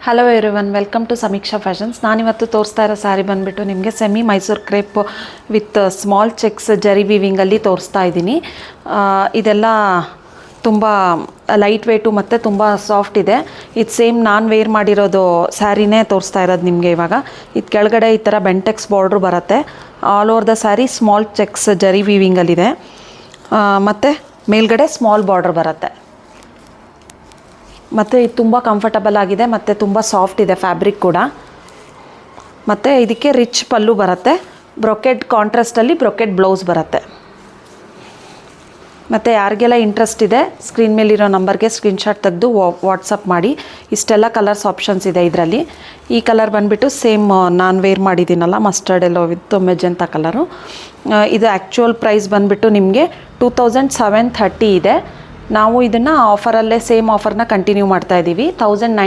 Hello everyone, welcome to ಸಮೀಕ್ಷಾ fashions. ನಾನಿವತ್ತು ತೋರಿಸ್ತಾ ಇರೋ ಸ್ಯಾರಿ ಬಂದುಬಿಟ್ಟು ನಿಮಗೆ semi Mysuru crepe with small cheques ಜರಿ ವೀವಿಂಗಲ್ಲಿ ತೋರಿಸ್ತಾ ಇದ್ದೀನಿ. ಇದೆಲ್ಲ ತುಂಬ ಲೈಟ್ ವೇಟು ಮತ್ತು ತುಂಬ ಸಾಫ್ಟ್ ಇದೆ. ಇದು ಸೇಮ್ ನಾನು ವೇರ್ ಮಾಡಿರೋದು ಸ್ಯಾರಿನೇ ತೋರಿಸ್ತಾ ಇರೋದು ನಿಮಗೆ ಇವಾಗ. ಇದು ಕೆಳಗಡೆ ಈ ಥರ ಬೆಂಟೆಕ್ಸ್ ಬಾರ್ಡ್ರ್ ಬರುತ್ತೆ. All over the sari small cheques ಜರಿ ವೀವಿಂಗಲ್ಲಿದೆ ಮತ್ತು ಮೇಲ್ಗಡೆ ಸ್ಮಾಲ್ ಬಾರ್ಡ್ರ್ ಬರುತ್ತೆ. ಮತ್ತು ಇದು ತುಂಬ ಕಂಫರ್ಟಬಲ್ ಆಗಿದೆ ಮತ್ತು ತುಂಬ ಸಾಫ್ಟ್ ಇದೆ ಫ್ಯಾಬ್ರಿಕ್ ಕೂಡ. ಮತ್ತು ಇದಕ್ಕೆ ರಿಚ್ ಪಲ್ಲು ಬರುತ್ತೆ. ಬ್ರೊಕೆಟ್ ಕಾಂಟ್ರಾಸ್ಟಲ್ಲಿ ಬ್ರೊಕೆಟ್ ಬ್ಲೌಸ್ ಬರುತ್ತೆ. ಮತ್ತು ಯಾರಿಗೆಲ್ಲ ಇಂಟ್ರೆಸ್ಟ್ ಇದೆ ಸ್ಕ್ರೀನ್ ಮೇಲಿರೋ ನಂಬರ್ಗೆ ಸ್ಕ್ರೀನ್ಶಾಟ್ ತೆಗೆದು ವಾಟ್ಸಪ್ ಮಾಡಿ. ಇಷ್ಟೆಲ್ಲ ಕಲರ್ಸ್ ಆಪ್ಷನ್ಸ್ ಇದೆ ಇದರಲ್ಲಿ. ಈ ಕಲರ್ ಬಂದುಬಿಟ್ಟು ಸೇಮ್ ನಾನು ವೇರ್ ಮಾಡಿದ್ದೀನಲ್ಲ, mustard yellow with magenta colour. ಇದು ಆ್ಯಕ್ಚುಯಲ್ ಪ್ರೈಸ್ ಬಂದುಬಿಟ್ಟು ನಿಮಗೆ 2730 ಇದೆ. ನಾವು ಇದನ್ನು ಆಫರಲ್ಲೇ ಸೇಮ್ ಆಫರ್ನ ಕಂಟಿನ್ಯೂ ಮಾಡ್ತಾಯಿದ್ದೀವಿ. 1990